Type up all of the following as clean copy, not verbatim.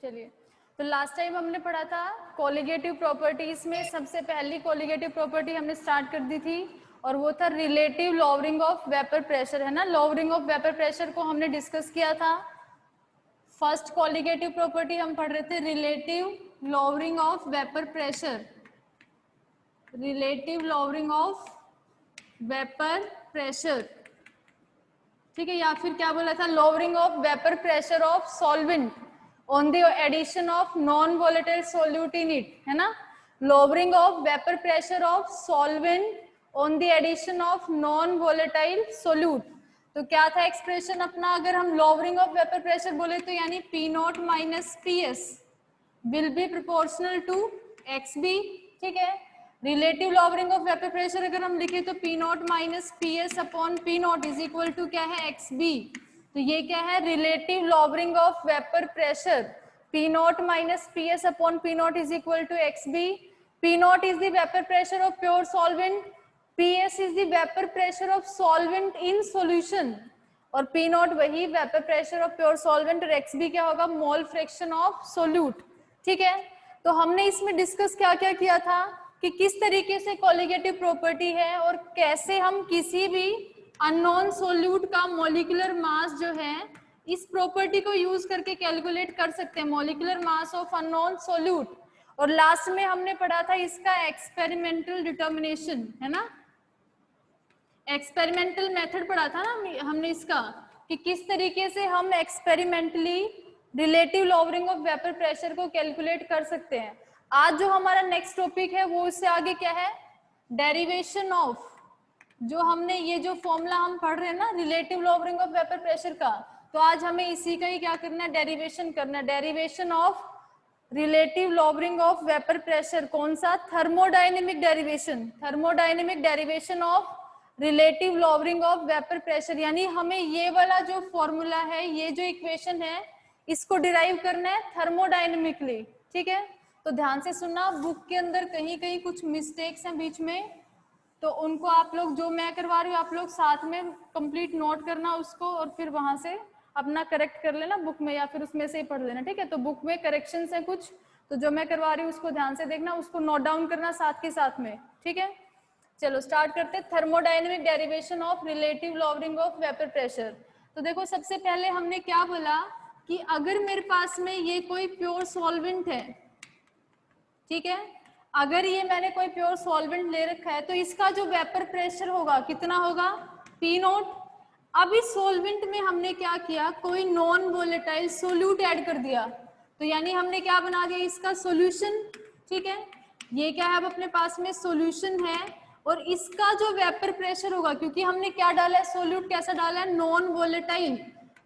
चलिए, तो last time हमने पढ़ा था कोलिगेटिव प्रॉपर्टीज में सबसे पहली कोलिगेटिव प्रॉपर्टी हमने स्टार्ट कर दी थी और वो था relative lowering of vapour pressure, है ना। लॉवरिंग ऑफ वेपर प्रेशर को हमने डिस्कस किया था। फर्स्ट कोलिगेटिव प्रॉपर्टी हम पढ़ रहे थे relative lowering of vapour pressure, relative lowering of vapour pressure, ठीक है। या फिर क्या बोला था, lowering of vapour pressure of solvent on the addition of non volatile solute in it, है ना। Lowering of vapour pressure of solvent on the addition of non volatile solute. तो क्या था एक्सप्रेशन अपना, अगर हम लॉवरिंग ऑफ वेपर प्रेशर बोले तो यानी P naught minus P S will be proportional to X B, ठीक है। Relative lowering of vapour pressure अगर हम लिखे तो P naught minus P S upon P naught is equal to क्या है, एक्स बी। तो ये क्या है, relative lowering of vapour pressure, P naught minus P S upon P naught is equal to X B. P naught is the vapour pressure of pure solvent, P S is the vapour pressure of solvent in solution, और P not वही vapour pressure of pure solvent, और x B क्या होगा, mole fraction of solute, ठीक है। तो हमने इसमें डिस्कस क्या क्या किया था कि किस तरीके से कोलिगेटिव प्रॉपर्टी है और कैसे हम किसी भी अननोन सोल्यूट का मॉलिक्यूलर मास जो है इस प्रॉपर्टी को यूज करके कैलकुलेट कर सकते हैं, molecular mass of unknown solute. और लास्ट में हमने पढ़ा था इसका एक्सपेरिमेंटल डिटर्मिनेशन, है ना। एक्सपेरिमेंटल मेथड पढ़ा था ना हमने इसका, कि किस तरीके से हम experimentally relative lowering of vapour pressure को कैलकुलेट कर सकते हैं। आज जो हमारा नेक्स्ट टॉपिक है वो इससे आगे क्या है, डेरिवेशन ऑफ, जो हमने ये जो फॉर्मूला हम पढ़ रहे हैं ना relative lowering of vapour pressure का, तो आज हमें इसी का ही क्या करना है, डेरिवेशन करना है। Derivation of relative lowering of vapour pressure, कौन सा, thermodynamic derivation, thermodynamic derivation of relative lowering of vapour pressure. यानी हमें ये वाला जो फॉर्मूला है, ये जो इक्वेशन है, इसको डिराइव करना है थर्मोडायनेमिकली, ठीक है। तो ध्यान से सुनना, बुक के अंदर कहीं कहीं कुछ मिस्टेक्स हैं बीच में, तो उनको आप लोग, जो मैं करवा रही हूँ आप लोग साथ में कंप्लीट नोट करना उसको, और फिर वहां से अपना करेक्ट कर लेना बुक में, या फिर उसमें से ही पढ़ लेना, ठीक है। तो बुक में करेक्शंस हैं कुछ, तो जो मैं करवा रही हूँ उसको ध्यान से देखना, उसको नोट डाउन करना साथ के साथ में, ठीक है। चलो स्टार्ट करते हैं, thermodynamic derivation of relative lowering of vapour pressure. तो देखो सबसे पहले हमने क्या बोला कि अगर मेरे पास में ये कोई प्योर सॉल्वेंट है, ठीक है, अगर ये मैंने कोई प्योर सॉल्वेंट ले रखा है तो इसका जो वेपर प्रेशर होगा कितना होगा, पी नॉट। अब इस सॉल्वेंट में हमने क्या किया, कोई नॉन वोलेटाइल सोल्यूट ऐड कर दिया, तो यानी हमने क्या बना दिया, इसका सॉल्यूशन, ठीक है। ये क्या है, अब अपने पास में सॉल्यूशन है, और इसका जो वेपर प्रेशर होगा, क्योंकि हमने क्या डाला है, सोल्यूट कैसा डाला है, नॉन वोलेटाइल।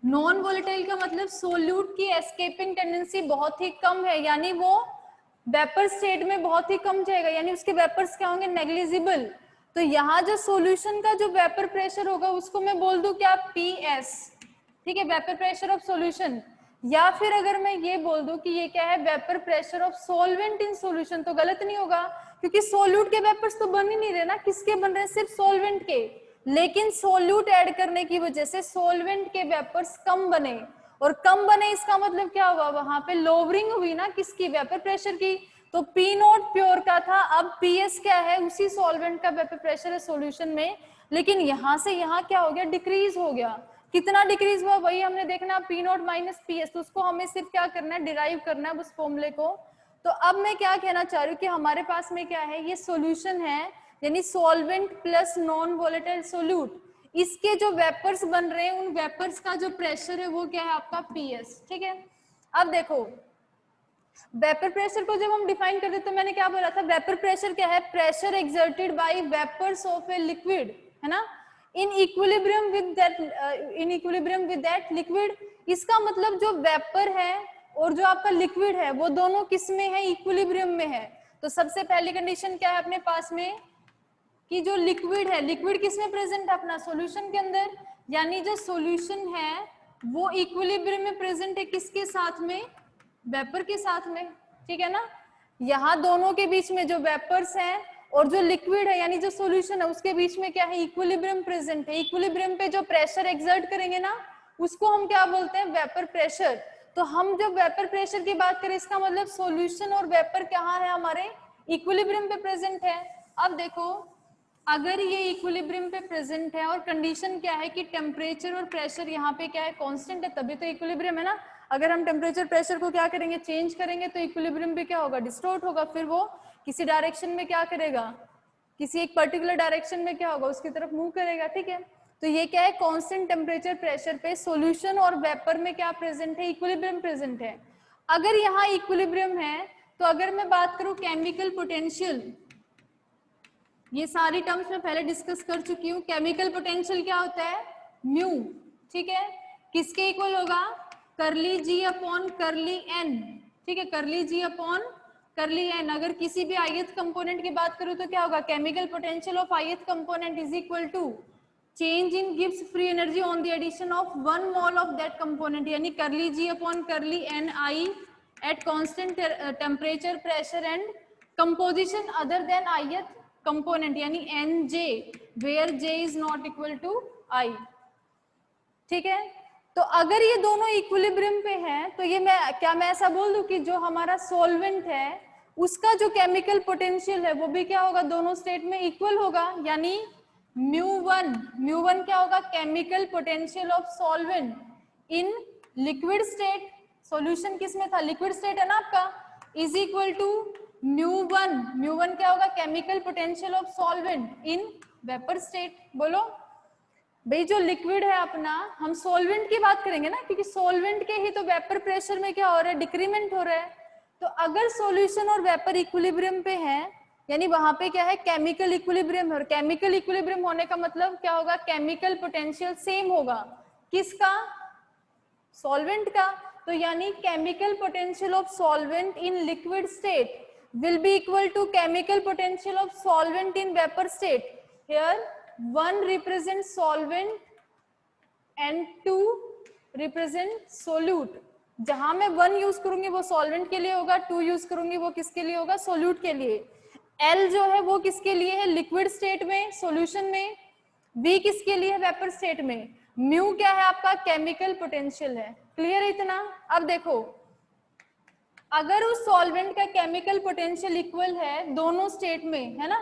नॉन वोलेटाइल का मतलब सोल्यूट की एस्केपिंग टेंडेंसी बहुत ही कम है, यानी वो वेपर स्टेट में बहुत ही कम जाएगा, यानी उसके वेपर्स क्या होंगे, नेग्लिजिबल। तो यहाँ जो सॉल्यूशन का जो वेपर प्रेशर होगा उसको मैं बोल दूं क्या, पीएस, ठीक है, वेपर प्रेशर ऑफ सॉल्यूशन। या फिर अगर मैं ये बोल दूं कि ये क्या है, vapour pressure of solvent in solution, तो गलत नहीं होगा, क्योंकि सोल्यूट के वेपर्स तो बन ही नहीं रहे ना, किसके बन रहे हैं, सिर्फ सॉल्वेंट के। लेकिन सोल्यूट ऐड करने की वजह से सॉल्वेंट के वेपर्स कम बने, और कम बने इसका मतलब क्या हुआ, वहां पे लोवरिंग हुई ना किसकी, वेपर प्रेशर की। तो पी नॉट प्योर का था, अब पीएस क्या है, उसी सॉल्वेंट का वेपर प्रेशर है सॉल्यूशन में, लेकिन यहां से यहाँ क्या हो गया, डिक्रीज हो गया। कितना डिक्रीज हुआ वही हमने देखना, पी नॉट माइनस पीएस, तो उसको हमें सिर्फ क्या करना है, डिराइव करना है उस फॉर्मूले को। तो अब मैं क्या कहना चाह रही हूँ कि हमारे पास में क्या है, ये सॉल्यूशन है, यानी solvent plus non volatile solute, इसके जो वेपर्स बन रहे हैं उन वेपर्स का जो प्रेशर है वो क्या है, आपका पीएस, ठीक है। अब देखो वेपर प्रेशर को जब हम डिफाइन करते तो मैंने क्या बोला था, वेपर प्रेशर क्या है, pressure exerted by vapours of a liquid, है ना, in equilibrium with that liquid. इसका मतलब जो वेपर है और जो आपका लिक्विड है वो दोनों किस में है, इक्विलिब्रियम में है। तो सबसे पहली कंडीशन क्या है अपने पास में, कि जो लिक्विड है, लिक्विड किस में प्रेजेंट है, अपना सॉल्यूशन के अंदर, यानी जो सॉल्यूशन है वो इक्विलिब्रियम में प्रेजेंट है, किसके साथ में, वेपर के साथ में, ठीक है ना। यहाँ दोनों के बीच में जो वेपर्स हैं और जो लिक्विड है यानी जो सॉल्यूशन है उसके बीच में क्या है, इक्विलिब्रियम प्रेजेंट है। इक्विलिब्रियम पे जो प्रेशर एक्सर्ट करेंगे ना उसको हम क्या बोलते हैं, वेपर प्रेशर। तो हम जब वेपर प्रेशर की बात करें इसका मतलब सॉल्यूशन और वेपर कहाँ है, हमारे इक्विलिब्रियम पे प्रेजेंट है। अब देखो अगर ये इक्विलिब्रियम पे प्रेजेंट है और कंडीशन क्या है कि टेम्परेचर और प्रेशर यहाँ पे क्या है, कांस्टेंट है, तभी तो इक्विलिब्रियम है ना। अगर हम टेम्परेचर प्रेशर को क्या करेंगे, चेंज करेंगे, तो इक्विलिब्रियम पे क्या होगा, डिस्टॉर्ट होगा, फिर वो किसी डायरेक्शन में क्या करेगा, किसी एक पर्टिकुलर डायरेक्शन में क्या होगा, उसकी तरफ मूव करेगा। ठीक है, तो ये क्या है, कांस्टेंट टेम्परेचर प्रेशर पे सॉल्यूशन और वेपर में क्या प्रेजेंट है, इक्विलिब्रियम प्रेजेंट है। अगर यहाँ इक्विलिब्रियम है तो अगर मैं बात करूं केमिकल पोटेंशियल, ये सारी टर्म्स मैं पहले डिस्कस कर चुकी हूँ। केमिकल पोटेंशियल क्या होता है, म्यू। ठीक है, किसके इक्वल होगा, करली जी अपॉन करली एन। ठीक है, करली जी अपॉन करली एन। अगर किसी भी ith कंपोनेंट की बात करूं तो क्या होगा, chemical potential of ith component is equal to change in गिव्स free energy on the addition of 1 mole of that component, यानी curly G upon curly N I at constant temperature pressure and composition other than ith component, यानी N J where J is not equal to I. ठीक है, तो अगर ये दोनों equilibrium पे हैं तो ये मैं ऐसा बोल दूं कि जो हमारा सॉल्वेंट है उसका जो केमिकल पोटेंशियल है वो भी क्या होगा, दोनों स्टेट में इक्वल होगा, यानी म्यू वन क्या होगा, chemical potential of solvent in liquid state, solution किस में था, लिक्विड स्टेट है ना आपका, is equal to mu one क्या होगा, chemical potential of solvent in vapour state. बोलो भाई, जो लिक्विड है अपना, हम सॉल्वेंट की बात करेंगे ना, क्योंकि सॉल्वेंट के ही तो वेपर प्रेशर में क्या हो रहा है, डिक्रीमेंट हो रहा है। तो अगर सॉल्यूशन और वेपर इक्विलिब्रियम पे है, यानी वहां पे क्या है, केमिकल इक्विलिब्रियम है, और केमिकल इक्विलिब्रियम होने का मतलब क्या होगा, केमिकल पोटेंशियल सेम होगा, किसका, सॉल्वेंट का। तो यानी chemical potential of solvent in liquid state will be equal to chemical potential of solvent in vapor state. Here 1 represents solvent and 2 represent solute. जहां मैं 1 यूज करूंगी वो सॉल्वेंट के लिए होगा, 2 यूज करूंगी वो किसके लिए होगा, सोल्यूट के लिए। L जो है वो किसके लिए है, लिक्विड स्टेट में, सॉल्यूशन में। V किसके लिए है, वेपर स्टेट में। म्यू क्या है आपका, केमिकल पोटेंशियल है। क्लियर है इतना। अब देखो अगर उस सॉल्वेंट का केमिकल पोटेंशियल इक्वल है दोनों स्टेट में, है ना,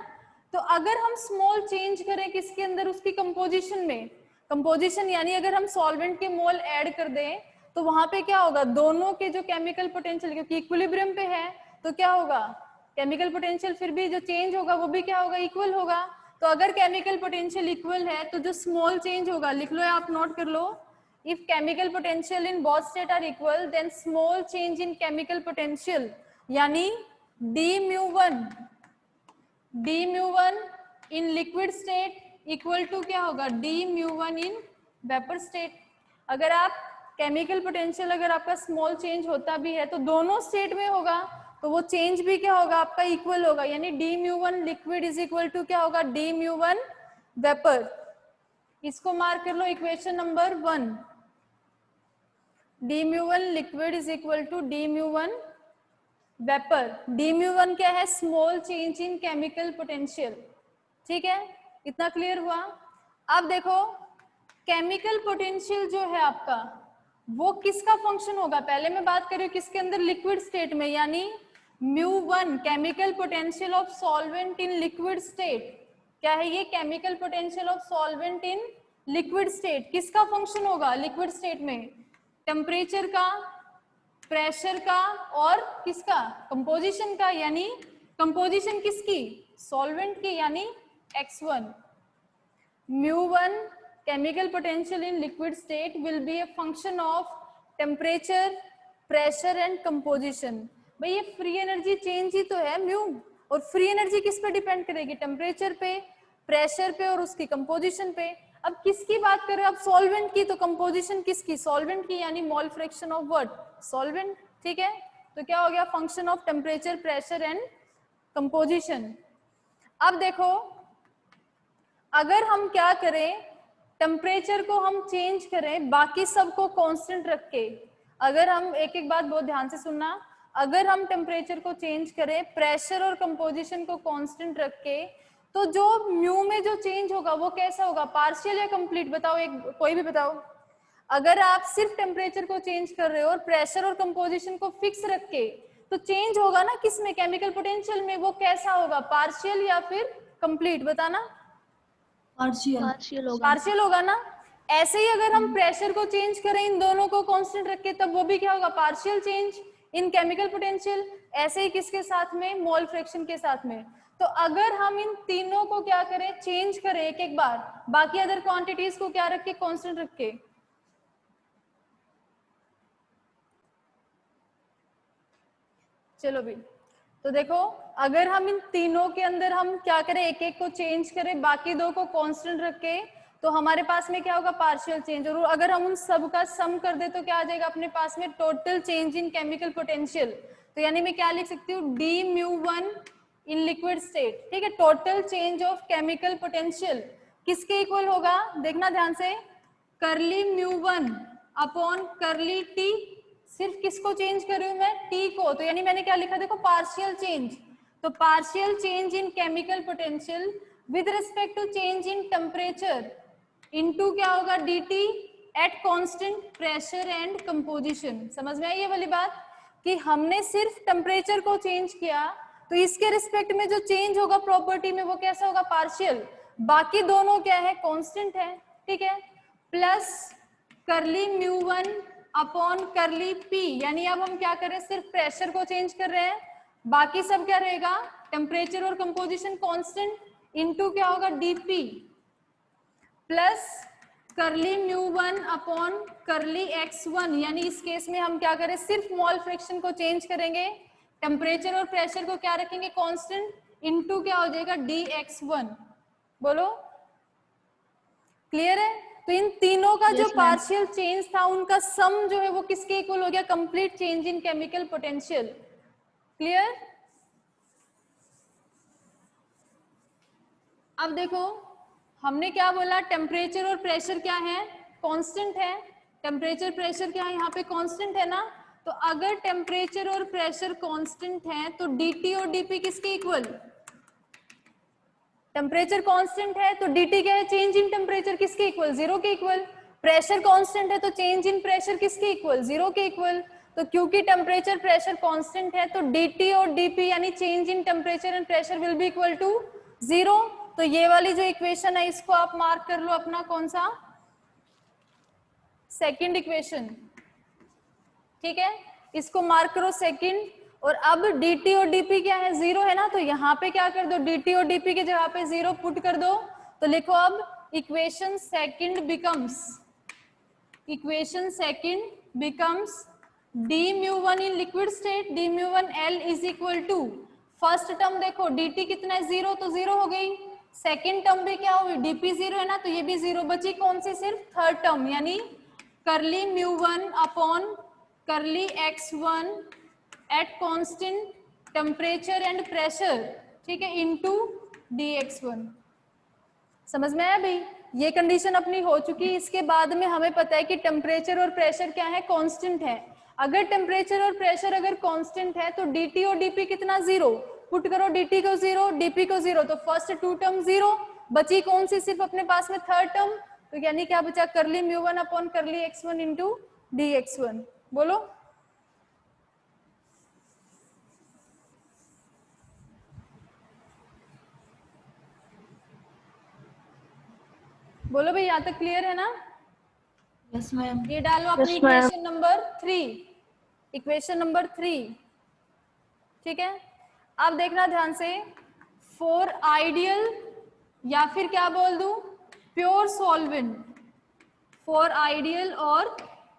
तो अगर हम स्मॉल चेंज करें किसके अंदर, उसकी कंपोजिशन में, कंपोजिशन यानी अगर हम सॉल्वेंट के मोल ऐड कर दें तो वहां पे क्या होगा, दोनों के जो केमिकल पोटेंशियल, क्योंकि इक्विलिब्रियम पे है तो क्या होगा, केमिकल पोटेंशियल फिर भी जो चेंज होगा वो भी क्या होगा, इक्वल होगा। तो अगर केमिकल पोटेंशियल इक्वल है तो जो स्मॉल चेंज होगा, लिख लो या आप नोट कर लो, if chemical potential in both state are equal then small change in chemical potential यानी d mu 1 in liquid state equal to क्या होगा, d mu 1 in vapor state। अगर आप केमिकल पोटेंशियल अगर आपका स्मॉल चेंज होता भी है तो दोनों स्टेट में होगा तो वो चेंज भी क्या होगा आपका, इक्वल होगा, यानी d mu 1 liquid is equal to क्या होगा, d mu 1 वेपर। इसको मार्क कर लो equation number 1, d mu 1 liquid is equal to d mu 1 vapour. d mu 1 क्या है, small change in chemical potential. ठीक है, इतना क्लियर हुआ। अब देखो केमिकल पोटेंशियल जो है आपका वो किसका फंक्शन होगा, पहले मैं बात कर रही हूँ किसके अंदर, लिक्विड स्टेट में, यानी μ1 chemical potential of solvent in liquid state. क्या है ये, chemical potential of solvent in liquid state, किसका फंक्शन होगा लिक्विड स्टेट में, टेम्परेचर का, प्रेशर का और किसका, कंपोजिशन का, यानी कंपोजिशन किसकी, सॉल्वेंट की, यानी x1। μ1 chemical potential in liquid state will be a function of temperature, pressure and composition। भाई ये फ्री एनर्जी चेंज ही तो है म्यू, और फ्री एनर्जी किस पे डिपेंड करेगी, टेम्परेचर पे, प्रेशर पे और उसकी कंपोजिशन पे। अब किसकी बात करें, अब सॉल्वेंट की, तो कंपोजिशन किसकी, सॉल्वेंट की, यानी mole fraction of what, solvent. ठीक है, तो क्या हो गया, function of temperature, pressure and composition. अब देखो अगर हम क्या करें, टेम्परेचर को हम चेंज करें, बाकी सबको कांस्टेंट रख के, अगर हम एक एक बात बहुत ध्यान से सुनना, अगर हम टेम्परेचर को चेंज करें, प्रेशर और कंपोजिशन को कांस्टेंट रख के, तो जो म्यू में जो चेंज होगा वो कैसा होगा, पार्शियल या कंप्लीट, बताओ एक कोई भी बताओ। अगर आप सिर्फ टेम्परेचर को चेंज कर रहे हो और प्रेशर और कंपोजिशन को फिक्स रख के, तो चेंज होगा ना किसमें, केमिकल पोटेंशियल में। वो कैसा होगा, पार्शियल या फिर कंप्लीट, बताना। पार्शियल होगा। पार्शियल होगा ना। ऐसे ही अगर हम प्रेशर को चेंज करें इन दोनों को कांस्टेंट रख के, तब वो भी क्या होगा, partial change in chemical potential. ऐसे ही किसके साथ में, मोल फ्रैक्शन के साथ में। तो अगर हम इन तीनों को क्या करें, चेंज करें एक एक बार, बाकी अदर क्वांटिटीज को क्या रख के, कांस्टेंट रख के। चलो भी, तो देखो अगर हम इन तीनों के अंदर हम क्या करें, एक एक को चेंज करें, बाकी दो को कांस्टेंट रख के, तो हमारे पास में क्या होगा, पार्शियल चेंज। और अगर हम उन सब का सम कर दे तो क्या आ जाएगा अपने पास में, total change in chemical potential. तो यानी मैं क्या लिख सकती हूँ, D mu one in liquid state, ठीक है। Total change of chemical potential किसके इक्वल होगा, देखना ध्यान से, करली म्यू वन अपॉन करली टी। सिर्फ किसको चेंज कर रही हूं मैं, टी को। तो यानी मैंने क्या लिखा, देखो पार्शियल चेंज। तो partial change in chemical potential with respect to change in temperature into क्या होगा, d t at constant pressure and composition. समझ में आई ये वाली बात, कि हमने सिर्फ टेम्परेचर को चेंज किया, तो इसके रिस्पेक्ट में जो चेंज होगा प्रॉपर्टी में, वो कैसा होगा, पार्शियल। बाकी दोनों क्या है, कांस्टेंट है, ठीक है। प्लस करली म्यू वन अपॉन करली पी, यानी अब हम क्या कर रहे हैं, सिर्फ प्रेशर को चेंज कर रहे हैं, बाकी सब क्या रहेगा, टेम्परेचर और कंपोजिशन कांस्टेंट, इनटू क्या होगा, डीपी प्लस करली म्यू वन अपॉन करली एक्स वन। यानी इस केस में हम क्या करें, सिर्फ मोल फ्रैक्शन को चेंज करेंगे, टेम्परेचर और प्रेशर को क्या रखेंगे, कांस्टेंट, इनटू क्या हो जाएगा, डी एक्स वन। बोलो क्लियर है। तो इन तीनों का जो पार्शियल चेंज था, उनका सम जो है वो किसके इक्वल हो गया, complete change in chemical potential. Clear. अब देखो हमने क्या बोला, टेम्परेचर और प्रेशर क्या है, कांस्टेंट है। टेम्परेचर प्रेशर क्या है, यहाँ पे कांस्टेंट है ना। तो अगर टेम्परेचर और प्रेशर कांस्टेंट है, तो डीटी और डीपी किसके इक्वल, टेम्परेचर कांस्टेंट है तो dt क्या है, चेंज इन टेम्परेचर किसके इक्वल, जीरो के इक्वल। प्रेशर कांस्टेंट है तो चेंज इन प्रेशर किसके इक्वल, जीरो के इक्वल। तो क्योंकि टेम्परेचर प्रेशर कांस्टेंट है, तो dt और dp यानी change in temperature and pressure will be equal to zero. तो ये वाली जो इक्वेशन है, इसको आप मार्क कर लो अपना कौन सा, सेकंड इक्वेशन, ठीक है। इसको मार्क करो सेकंड। और अब dt और dp क्या है, जीरो है ना, तो यहाँ पे क्या कर दो, dt और dp के जगह पे जीरो पुट कर दो। तो लिखो अब equation second becomes d mu one in liquid state, d mu one l is equal to, first term देखो dt कितना है, जीरो, तो जीरो हो गई। सेकंड टर्म भी क्या हुई, dp जीरो है ना, तो ये भी जीरो बची। कौन सी, सिर्फ थर्ड टर्म, यानी करली म्यू वन अपॉन करली x one eight constant temperature and pressure, ठीक है, इनटू dx1। समझ में आया भाई, ये कंडीशन अपनी हो चुकी। इसके बाद में हमें पता है कि टेम्परेचर और प्रेशर क्या है, कांस्टेंट है। अगर टेम्परेचर और प्रेशर अगर कांस्टेंट है, तो dt और dp कितना, जीरो। पुट करो dt को जीरो, dp को जीरो, तो फर्स्ट टू टर्म जीरो बची। कौन सी, सिर्फ अपने पास में थर्ड टर्म। तो यानी क्या बचा, करली म्यू वन अपॉन करली एक्स वन इंटू dx1। बोलो बोलो भाई, यहाँ तक क्लियर है ना। Yes ma'am. ये डालो अपनी इक्वेशन नंबर 3, इक्वेशन नंबर 3, ठीक है। अब देखना ध्यान से, फॉर आइडियल या फिर क्या बोल दूं, प्योर सॉल्वेंट, फॉर आइडियल और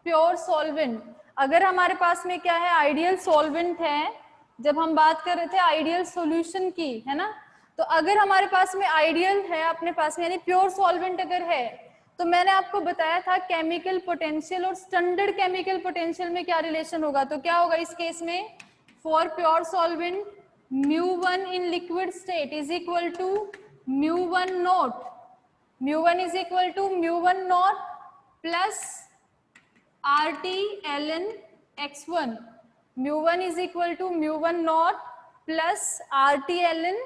प्योर सॉल्वेंट। अगर हमारे पास में क्या है, आइडियल सॉल्वेंट है, जब हम बात कर रहे थे आइडियल सॉल्यूशन की, है ना। तो अगर हमारे पास में आइडियल है अपने पास में, यानी प्योर सॉल्वेंट अगर है, तो मैंने आपको बताया था केमिकल पोटेंशियल और स्टैंडर्ड केमिकल पोटेंशियल में क्या रिलेशन होगा। तो क्या होगा इस केस में, for pure solvent mu one in liquid state is equal to mu one naught, mu one is equal to mu one naught plus RT ln x1, mu one is equal to mu one naught plus RT ln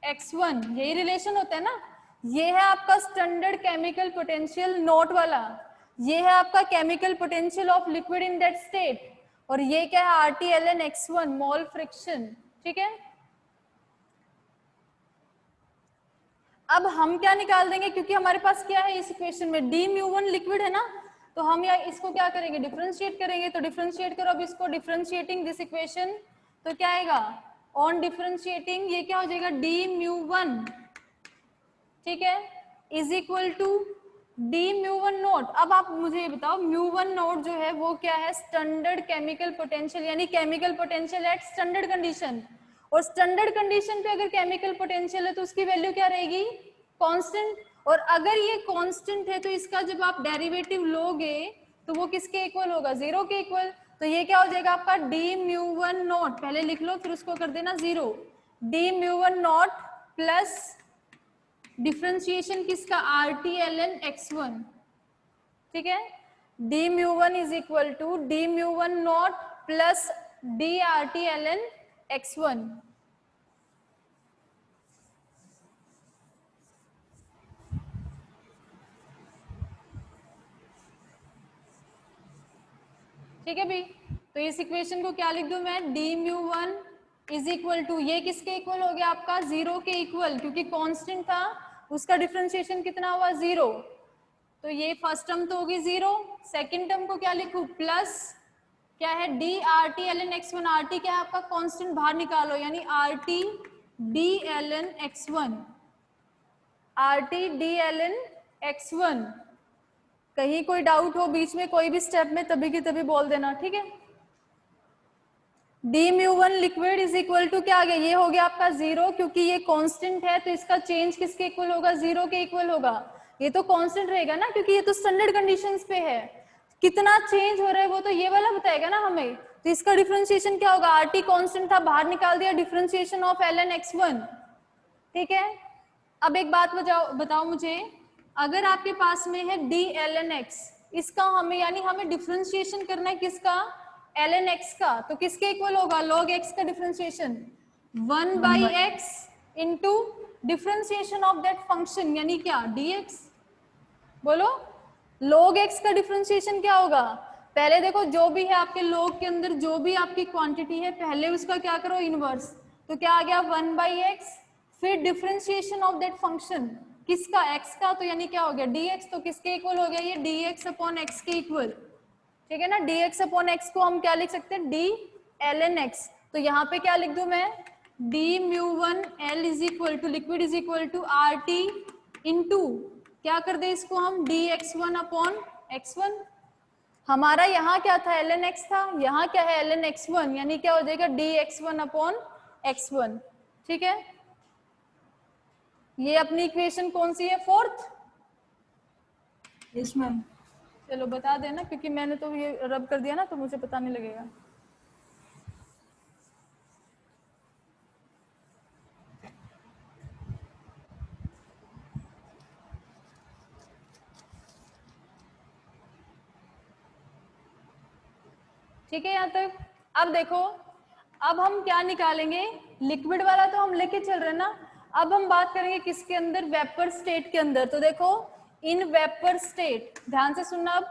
x1। यही relation होता है ना। ये है आपका standard chemical potential note वाला। ये है आपका chemical potential of liquid in that state, और ये क्या है RTLN(x1) मोल फ्रिक्शन, ठीक है। अब हम क्या निकाल देंगे, क्योंकि हमारे पास क्या है इस इक्वेशन में d(μ1) लिक्विड है ना, तो हम या इसको क्या करेंगे, डिफरेंशिएट करेंगे। तो डिफरेंशिएट करो अब इसको, डिफरेंशिएटिंग दिस इक्वेशन, तो क्या आएगा, ऑन डिफरेंशिएटिंग ये क्या हो जाएगा d(μ1), ठीक है, is equal to d(μ1 not). अब आप मुझे ये बताओ μ1 नॉट जो है वो क्या है, स्टैंडर्ड केमिकल पोटेंशियल, यानी chemical potential at standard condition. और स्टैंडर्ड कंडीशन पे अगर केमिकल पोटेंशियल है तो उसकी वैल्यू क्या रहेगी, कांस्टेंट। और अगर ये कांस्टेंट है तो इसका जब आप डेरिवेटिव लोगे तो वो किसके इक्वल होगा, 0 के इक्वल। तो ये क्या हो जाएगा आपका d(μ1 नॉट), पहले लिख लो फिर उसको कर देना 0, d(μ1 नॉट प्लस डिफरेंशिएशन किसका, RTLN(x1), ठीक है, d(μ1 is equal to d(μ1 naught plus dRTLN(x1). ठीक है भाई, तो इस इक्वेशन को क्या लिख दूं मैं, d(μ1 इज इक्वल टू, ये किसके इक्वल हो गया आपका, 0 के इक्वल, क्योंकि कांस्टेंट था उसका डिफरेंशिएशन कितना हुआ, 0। तो ये फर्स्ट टर्म तो होगी 0, सेकंड टर्म को क्या लिखूं, प्लस क्या है dRTLN(x1), RT क्या है आपका कांस्टेंट, बाहर निकालो, यानी RTDLN(x1), RTDLN(x1). कहीं कोई डाउट हो बीच में कोई भी स्टेप में तभी की तभी बोल देना, ठीक है। d(μ1 liquid is equal to क्या आ गया, ये हो गया आपका 0, क्योंकि ये कांस्टेंट है तो इसका चेंज किसके इक्वल होगा, 0 के इक्वल होगा। ये तो कांस्टेंट रहेगा ना, क्योंकि ये तो स्टैंडर्ड कंडीशंस पे है, कितना चेंज हो रहा है वो तो ये वाला बताएगा ना हमें। तो इसका डिफरेंशिएशन क्या होगा, RT कांस्टेंट था, बाहर निकाल दिया, डिफरेंशिएशन ऑफ LN(x1), ठीक है। अब एक बात बताओ मुझे, अगर आपके पास में है dLnx, इसका हमें यानी हमें डिफरेंशिएशन करना है किसका, lnx का, तो किसके इक्वल होगा, log x का differentiation 1/x into differentiation of that function, यानी क्या dx। बोलो log x का डिफरेंशिएशन क्या होगा, पहले देखो जो भी है आपके log के अंदर जो भी आपकी क्वांटिटी है पहले उसका क्या करो इनवर्स, तो क्या आ गया 1/x, फिर डिफरेंशिएशन ऑफ दैट फंक्शन किसका, x का, तो यानी क्या हो गया dx, तो किसके इक्वल हो गया ये dx अपॉन x के इक्वल, ठीक है ना। dx अपॉन x को हम क्या लिख सकते हैं, dlnx। तो यहाँ पे क्या लिख दूं मैं, d(μ1l is equal to liquid is equal to RT into क्या कर दे इसको हम dx1 अपॉन x1। हमारा यहाँ क्या था lnx था, यहाँ क्या है lnx1, यानी क्या हो जाएगा dx1 अपॉन x1, ठीक है। ये अपनी इक्वेशन कौन सी है, 4th। Yes ma'am. चलो बता देना, क्योंकि मैंने तो ये रब कर दिया ना तो मुझे पता नहीं लगेगा। ठीक है यहाँ तक। अब देखो, अब हम क्या निकालेंगे, लिक्विड वाला तो हम लेके चल रहे हैं ना, अब हम बात करेंगे किसके अंदर, वेपर स्टेट के अंदर। तो देखो इन वेपर स्टेट, ध्यान से सुनना, अब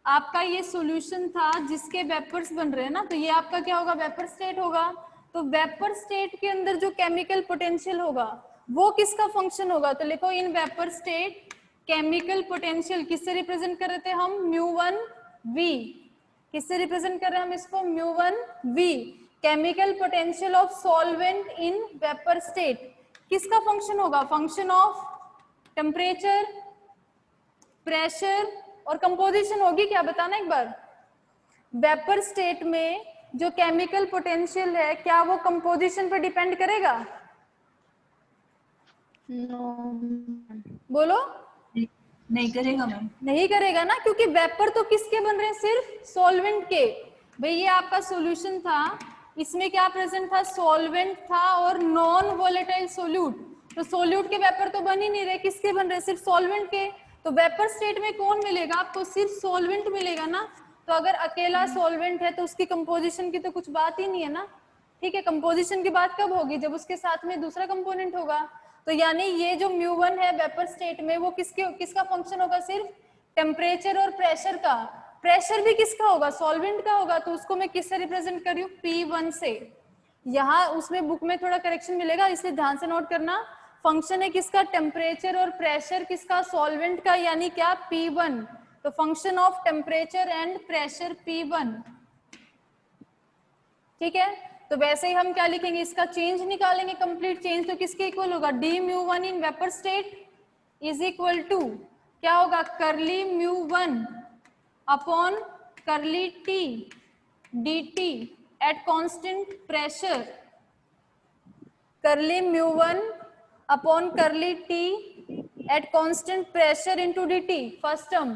आपका ये सॉल्यूशन था जिसके वेपर्स बन रहे हैं ना, तो ये आपका क्या होगा, वेपर स्टेट होगा। तो वेपर स्टेट के अंदर जो केमिकल पोटेंशियल होगा वो किसका फंक्शन होगा, तो लिखो इन वेपर स्टेट केमिकल पोटेंशियल किससे रिप्रेजेंट कर रहे थे हम, μ1v, किससे रिप्रेजेंट कर रहे हैं हम इसको, μ1v। Chemical potential of solvent in vapour state किसका फंक्शन होगा, फंक्शन ऑफ टेम्परेचर, प्रेशर और कंपोजिशन होगी, क्या बताना एक बार। वेपर स्टेट में जो केमिकल पोटेंशियल है क्या वो कंपोजिशन पर डिपेंड करेगा, नो बोलो। नहीं करेगा मैम। नहीं करेगा ना, क्योंकि वेपर तो किसके बन रहे हैं, सिर्फ सॉल्वेंट के। भाई ये आपका सॉल्यूशन था, इसमें क्या प्रेजेंट था, सॉल्वेंट था और नॉन वोलेटाइल सोल्यूट। तो सोल्यूट के वेपर तो बन ही नहीं रहे, किसके बन रहे, सिर्फ सॉल्वेंट के। तो वेपर स्टेट में कौन मिलेगा आपको, सिर्फ सॉल्वेंट मिलेगा ना। तो अगर अकेला सॉल्वेंट है तो उसकी कंपोजिशन की तो कुछ बात ही नहीं है ना, ठीक है। कंपोजिशन की बात कब होगी, जब उसके साथ में दूसरा कंपोनेंट होगा। तो यानी ये जो μ1 है वेपर स्टेट में वो किसका फंक्शन होगा, सिर्फ टेम्परेचर और प्रेशर का, प्रेशर भी किसका होगा, सॉल्वेंट का होगा, तो उसको मैं किससे रिप्रेजेंट कर रही हूँ, P1 से। यहाँ उसमें बुक में थोड़ा करेक्शन मिलेगा, इसलिए ध्यान से नोट करना। फंक्शन है किसका, टेम्परेचर और प्रेशर किसका, सॉल्वेंट का, यानी क्या, P1। तो function of temperature and pressure P1। ठीक है, तो वैसे ही हम क्या लिखेंगे, इसका चेंज निकालेंगे, कंप्लीट चेंज, तो किसके इक्वल होगा, d(μ1) in vapour state is equal to क्या होगा, curly μ1 upon curly t dt at constant pressure, curly μ1 upon curly t at constant pressure into dt first term,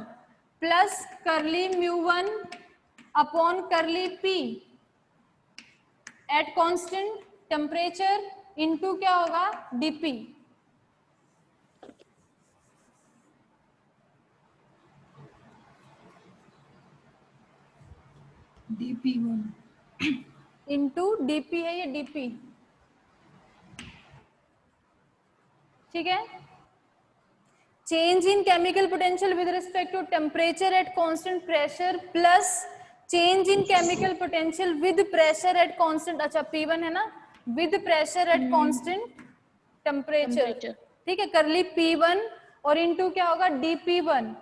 plus curly μ1 upon curly p at constant temperature into क्या होगा, dp। dp1 into dp है ये dp। ठीक है, change in chemical potential with respect to temperature at constant pressure plus change in chemical potential with pressure at constant, अच्छा P1 है ना, with pressure at constant temperature. ठीक है, करली P1 और इनटू क्या होगा, dp1।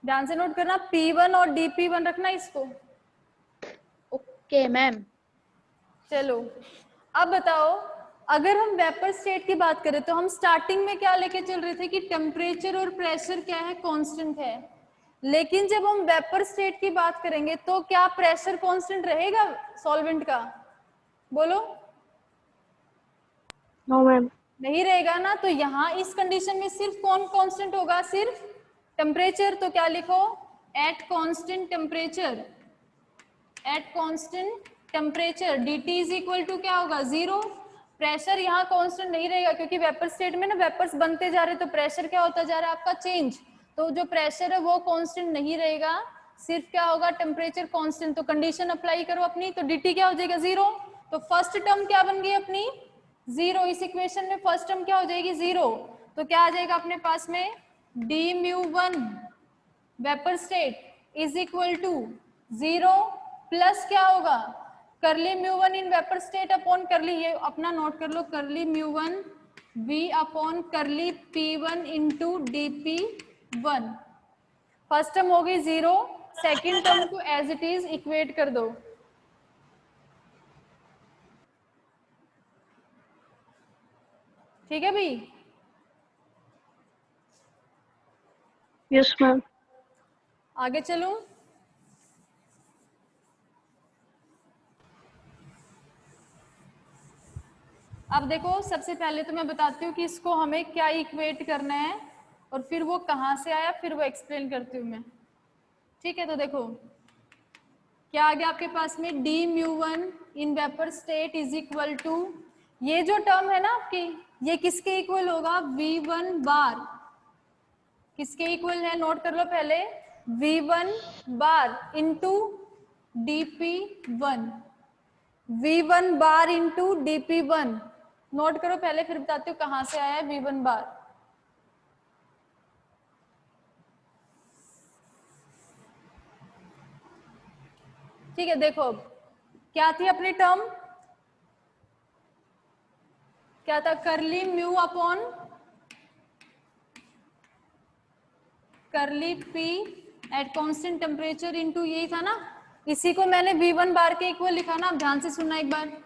ध्यान से नोट करना, P1 और dp1 रखना इसको। Okay ma'am. चलो अब बताओ, अगर हम वेपर स्टेट की बात करें तो हम स्टार्टिंग में क्या लेके चल रहे थे कि टेम्परेचर और प्रेशर क्या है, कांस्टेंट है। लेकिन जब हम वेपर स्टेट की बात करेंगे तो क्या प्रेशर कांस्टेंट रहेगा सॉल्वेंट का, बोलो। No ma'am. नहीं रहेगा ना, तो यहाँ इस कंडीशन में सिर्फ कौन कांस्टेंट होगा, सिर्फ टेम्परेचर। तो क्या लिखो, at constant temperature, at constant temperature dt is equal to क्या होगा, 0। प्रेशर यहाँ कांस्टेंट नहीं रहेगा क्योंकि वेपर स्टेट में ना वेपर्स बनते जा रहे, तो प्रेशर क्या होता जा रहा है आपका, चेंज। तो जो प्रेशर है वो कांस्टेंट नहीं रहेगा, सिर्फ क्या होगा, टेम्परेचर कांस्टेंट। तो कंडीशन अप्लाई करो अपनी, तो dt क्या हो जाएगा, 0। तो फर्स्ट टर्म क्या बन गई अपनी, 0। इस इक्वेशन में फर्स्ट टर्म क्या हो जाएगी, 0। तो क्या आ जाएगा अपने पास में, d(μ1) vapour state is equal to 0 plus क्या होगा, करली μ1 इन वेपर स्टेट अपॉन करली, ये अपना नोट कर लो, करली μ1 v अपॉन करली P1 into dp1। First term हो गई 0, सेकेंड टर्म को एज इट इज इक्वेट कर दो। ठीक है भाई, यस मैम। आगे चलूं। अब देखो, सबसे पहले तो मैं बताती हूँ कि इसको हमें क्या इक्वेट करना है और फिर वो कहाँ से आया, फिर वो एक्सप्लेन करती हूँ मैं। ठीक है, तो देखो क्या आ गया आपके पास में, d(μ1) in vapour state is equal to, ये जो टर्म है ना आपकी, ये किसके इक्वल होगा, v1 बार। किसके इक्वल है, नोट कर लो पहले, v1 bar into dp1, v1 bar into dp1। Note करो पहले, फिर बताती हूँ कहां से आया है v1 बार। ठीक है, देखो क्या थी अपनी टर्म, क्या था, करली mu upon curly p at constant temperature into, यही था ना। इसी को मैंने v1 बार के इक्वल लिखा ना, आप ध्यान से सुनना एक बार।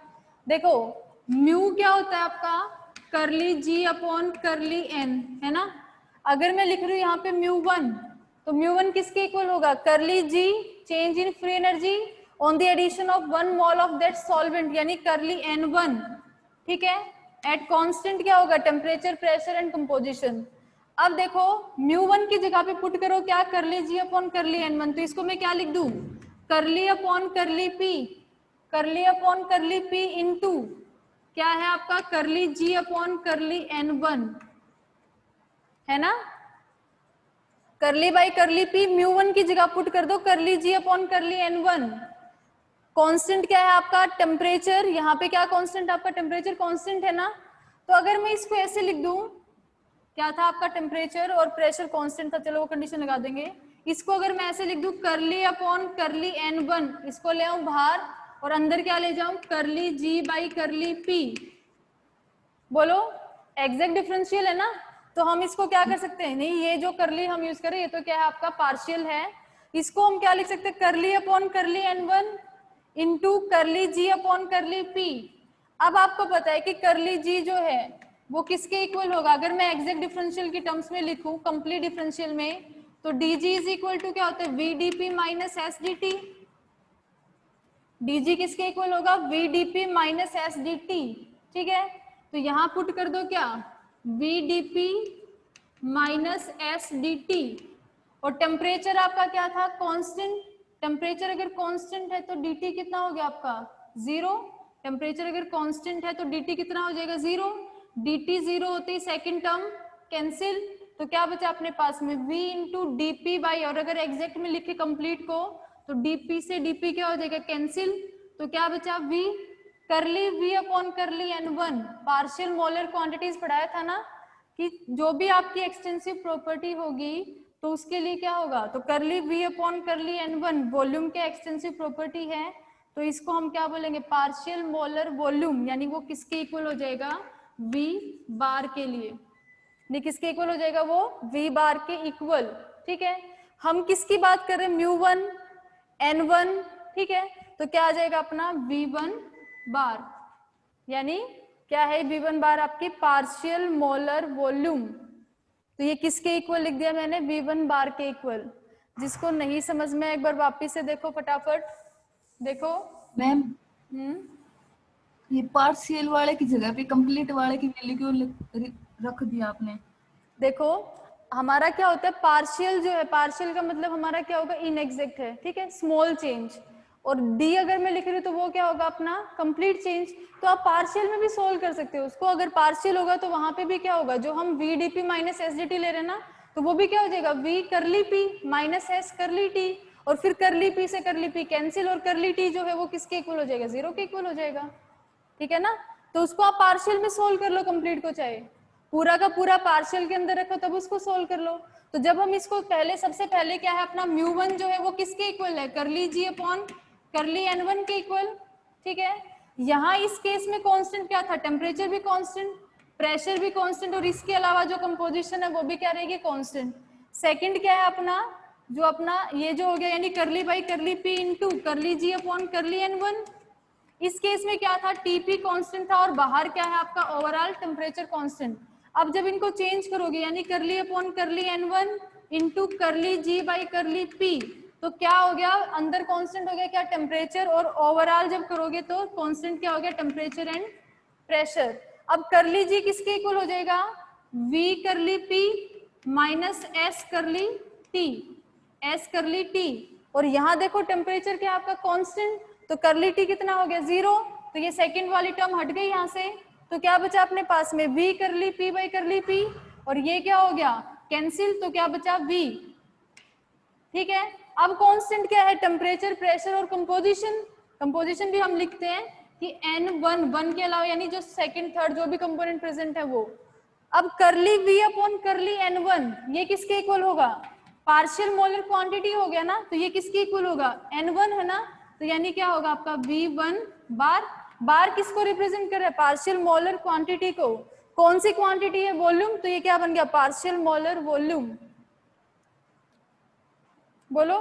देखो म्यू क्या होता है आपका, करली g अपॉन करली n, है ना। अगर मैं लिख रही हूँ यहाँ पे μ1, तो μ1 किसके इक्वल होगा, करली g change in free energy on the addition of 1 mole of that solvent, यानी करली n1। ठीक है, एट कांस्टेंट क्या होगा, टेम्परेचर, प्रेशर एंड कंपोजिशन। अब देखो μ1 की जगह पे पुट करो क्या, करली g अपॉन करली n1। तो इसको मैं क्या लिख दूं, करली अपॉन करली p, करली अपॉन करली p इंटू क्या है आपका, करली g अपॉन करली n1, है ना। करली बाई करली p, μ1 की जगह पुट कर दो करली g अपॉन करली n1। कांस्टेंट क्या है आपका, टेम्परेचर। यहाँ पे क्या कांस्टेंट आपका, टेम्परेचर कांस्टेंट है ना। तो अगर मैं इसको ऐसे लिख दूं, क्या था आपका, टेम्परेचर और प्रेशर कांस्टेंट था, चलो वो कंडीशन लगा देंगे। इसको अगर मैं ऐसे लिख दूं करली अपॉन करली n1, इसको ले आऊं बाहर और अंदर क्या ले जाऊं, करली g बाई करली p। बोलो एग्जैक्ट डिफरेंशियल है ना, तो हम इसको क्या कर सकते हैं, नहीं ये जो करली हम यूज करें ये तो क्या है आपका पार्शियल है, इसको हम क्या लिख सकते हैं, करली अपॉन करली n1 इंटू करली g अपॉन करली p। अब आपको पता है कि करली g जो है वो किसके इक्वल होगा, अगर मैं एग्जैक्ट डिफरेंशियल की टर्म्स में लिखूं कंप्लीट डिफरेंशियल में, तो dg इज इक्वल टू क्या होता है, vdp minus S dt। dg किसके इक्वल होगा, vdp माइनस एस dt, ठीक है। तो यहां पुट कर दो क्या, vdp माइनस एस dt, और टेम्परेचर आपका क्या था, कांस्टेंट। टेम्परेचर अगर कांस्टेंट है तो dt कितना हो गया आपका, 0। टेम्परेचर अगर कांस्टेंट है तो dt कितना हो जाएगा, 0। dt 0 होते ही सेकंड टर्म कैंसिल, तो क्या बचा अपने पास में v into D P by, और अगर एग्जैक्ट में लिखे कंप्लीट को तो dp से dp क्या हो जाएगा, कैंसिल, तो क्या बचा v, करली v अपॉन करली n1। पार्शियल मोलर क्वांटिटीज पढ़ाया था ना कि जो भी आपकी एक्सटेंसिव प्रॉपर्टी होगी तो उसके लिए क्या होगा, तो करली v अपॉन करली n1 वॉल्यूम के एक्सटेंसिव प्रॉपर्टी है, तो इसको हम क्या बोलेंगे, पार्शियल मोलर वॉल्यूम, यानी वो किसके इक्वल हो जाएगा, v बार के लिए। नहीं किसके इक्वल हो जाएगा वो, v बार के इक्वल, ठीक है। हम किसकी बात कर रहे हैं, μ1 n1, ठीक है, तो क्या आ जाएगा अपना v1 बार, यानी क्या है v1 बार, आपकी पार्शियल मोलर वॉल्यूम। तो ये किसके इक्वल लिख दिया मैंने, v1 बार के इक्वल। जिसको नहीं समझ में एक बार वापिस से देखो फटाफट, देखो मैम ये पार्शियल वाले की जगह पे कंप्लीट वाले की वैल्यू क्यों रख दिया आपने। देखो हमारा क्या होता है, पार्शियल जो है, पार्शियल का मतलब हमारा क्या होगा, इनएग्जैक्ट है, ठीक है, स्मॉल चेंज, और डी अगर मैं लिख रही हूँ तो वो क्या होगा अपना कंप्लीट चेंज। तो आप पार्शियल में भी सोल्व कर सकते हो उसको, अगर पार्शियल होगा तो वहां पे भी क्या होगा, जो हम V D P minus S D T ले रहे हैं ना, तो वो भी क्या हो जाएगा, वी करली पी माइनस एस करली टी, और फिर करली पी से करली पी कैंसिल, और करली टी जो है वो किसके इक्वल हो जाएगा, 0 के इक्वल हो जाएगा, ठीक है ना। तो उसको आप पार्शियल में सोल्व कर लो, कंप्लीट को चाहे पूरा का पूरा पार्शियल के अंदर रखो तब उसको सोल्व कर लो। तो जब हम इसको पहले, सबसे पहले क्या है अपना μ1 जो है वो किसके इक्वल है, करली जी अपॉन करली n1 के इक्वल, ठीक है। यहाँ इस केस में कांस्टेंट क्या था, टेम्परेचर भी कांस्टेंट, प्रेशर भी कांस्टेंट, और इसके अलावा जो कंपोजिशन है वो भी क्या रहेगी, कांस्टेंट। सेकंड क्या है अपना, जो अपना ये जो हो गया, यानी करली बाई करली पी इंटू करली जी अपॉन करली n1। इस केस में क्या था, टीपी कांस्टेंट था, और बाहर क्या है आपका ओवरऑल टेम्परेचर कांस्टेंट। अब जब इनको चेंज करोगे, यानी करली अपॉन करली n1 इंटू करली जी बाई करली पी, तो क्या हो गया, अंदर कांस्टेंट हो गया क्या, टेम्परेचर, और ओवरऑल जब करोगे तो कांस्टेंट क्या हो गया, टेम्परेचर एंड प्रेशर। अब करली जी किसके इक्वल हो जाएगा, v करली p माइनस s करली t, s करली t, और यहाँ देखो टेम्परेचर क्या आपका कांस्टेंट, तो करली टी कितना हो गया, 0, तो ये सेकंड वाली टर्म हट गई यहाँ से, तो क्या बचा अपने पास में v करली p बाई करली p, और ये क्या हो गया कैंसिल, तो क्या बचा v, ठीक है। अब कांस्टेंट क्या है, टेम्परेचर, प्रेशर और कंपोजिशन। कंपोजिशन भी हम लिखते हैं कि n1 1 के अलावा, यानी जो सेकंड थर्ड जो भी कंपोनेंट प्रेजेंट है वो। अब करली v अपॉन करली n1 ये किसके इक्वल होगा, पार्शियल मोलर क्वांटिटी हो गया ना, तो ये किसके इक्वल होगा, n1 है ना, तो यानी क्या होगा आपका v1 बार। बार किसको रिप्रेजेंट कर रहा है, पार्शियल मोलर क्वांटिटी को। कौन सी क्वांटिटी है, वॉल्यूम, तो ये क्या बन गया, पार्शियल मोलर वॉल्यूम। बोलो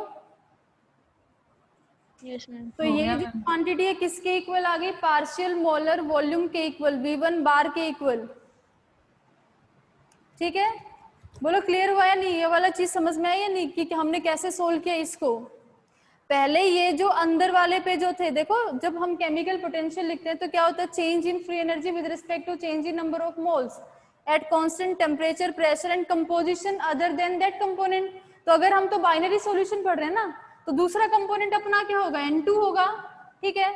यस मैम। तो ये जो क्वांटिटी है किसके इक्वल आ गई, पार्शियल मोलर वॉल्यूम के इक्वल, v1 बार के इक्वल, ठीक है। बोलो क्लियर हुआ या नहीं, ये वाला चीज समझ में आई या नहीं कि हमने कैसे सोल्व किया इसको। पहले ये जो अंदर वाले पे जो थे, देखो जब हम केमिकल पोटेंशियल लिखते हैं तो क्या होता है, change in free energy with respect to change in number of moles at constant temperature, pressure and composition other than that component. तो अगर हम तो बाइनरी सॉल्यूशन पढ़ रहे हैं ना, तो दूसरा कंपोनेंट अपना क्या होगा, N2 होगा, ठीक है।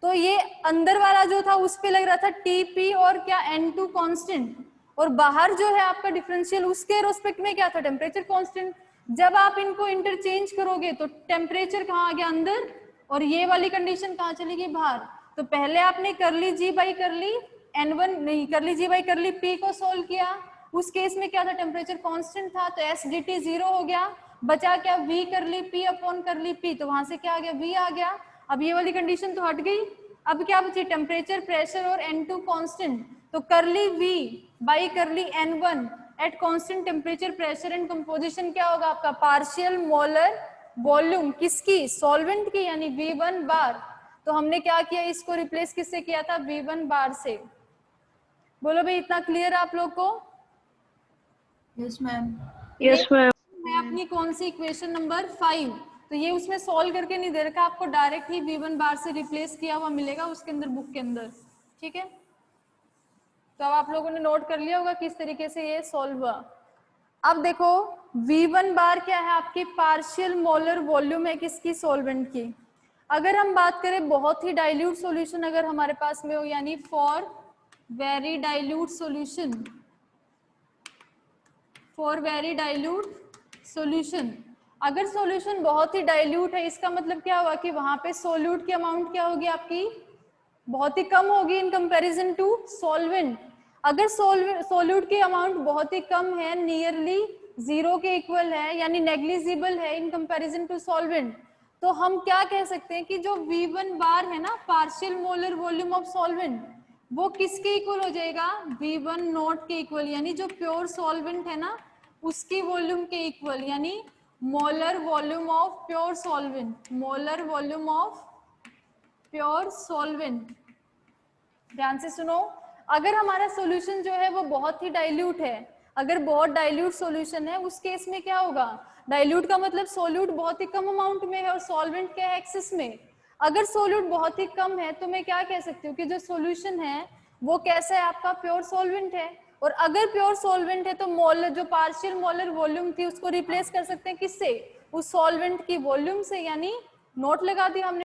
तो ये अंदर वाला जो था उस पे लग रहा था TP और क्या N2 कांस्टेंट, और बाहर जो है आपका डिफरेंशियल उसके रेस्पेक्ट में क्या था, टेम्परेचर कांस्टेंट। जब आप इनको इंटरचेंज करोगे तो टेम्परेचर कहाँ आ गया अंदर, और ये वाली कंडीशन कहाँ चली गई बाहर। तो पहले आपने करली जी बाई करली n1 नहीं, करली जी बाई करली p को सोल्व किया, उस केस में क्या था, टेम्परेचर कांस्टेंट था, तो एस डी टी 0 हो गया, बचा क्या, v कर ली p अपॉन कर ली p, तो वहां से क्या आ गया, v आ गया। अब ये वाली कंडीशन तो हट गई, अब क्या बची, टेम्परेचर, प्रेशर और N2 कांस्टेंट, तो कर ली v बाई कर ली N1 eight constant temperature, pressure and composition क्या होगा आपका, पार्शियल मोलर वॉल्यूम किसकी, सॉल्वेंट की, यानी V1 बार। तो हमने क्या किया, इसको रिप्लेस किससे किया था, V1 बार से। बोलो भाई, इतना क्लियर आप लोग को? Yes ma'am. Yes, ma'am. है अपनी कौन सी इक्वेशन नंबर 5, तो ये उसमें सॉल्व करके नहीं दे रखा आपको, डायरेक्ट ही V1 बार से रिप्लेस किया हुआ मिलेगा उसके अंदर, बुक के अंदर, ठीक है। तो अब आप लोगों ने नोट कर लिया होगा किस तरीके से ये सॉल्व हुआ। अब देखो V1 बार क्या है, आपकी पार्शियल मोलर वॉल्यूम है किसकी, सॉल्वेंट की। अगर हम बात करें बहुत ही डाइल्यूट सॉल्यूशन अगर हमारे पास में हो, यानी for very dilute solution, for very dilute solution, अगर सॉल्यूशन बहुत ही डाइल्यूट है, इसका मतलब क्या हुआ कि वहां पे सोल्यूट की अमाउंट क्या होगी आपकी, बहुत ही कम होगी इन कंपैरिजन टू सॉल्वेंट। अगर सोल्यूट की अमाउंट बहुत ही कम है, नियरली 0 के इक्वल है, यानी नेग्लिजिबल है इन कंपैरिजन टू सॉल्वेंट, तो हम क्या कह सकते हैं कि जो V1 बार है ना, partial molar volume of solvent, वो किसके इक्वल हो जाएगा, V1 नॉट के इक्वल, यानी जो प्योर सॉल्वेंट है ना उसकी वॉल्यूम के इक्वल, यानी molar volume of pure solvent, molar volume of pure solvent. ध्यान से सुनो, अगर हमारा सॉल्यूशन जो है वो बहुत ही डाइल्यूट है, अगर बहुत डाइल्यूट सॉल्यूशन है, उस केस में क्या होगा, डाइल्यूट का मतलब सोल्यूट बहुत ही कम अमाउंट में है और सॉल्वेंट क्या है, एक्सेस में। अगर सोल्यूट बहुत ही कम है तो मैं क्या कह सकती हूँ कि जो सॉल्यूशन है वो कैसा है आपका, प्योर सॉल्वेंट है। और अगर प्योर सॉल्वेंट है तो मोलर, जो पार्शियल मोलर वॉल्यूम थी उसको रिप्लेस कर सकते हैं किससे, उस सॉल्वेंट की वॉल्यूम से, यानी नोट लगा दिया हमने।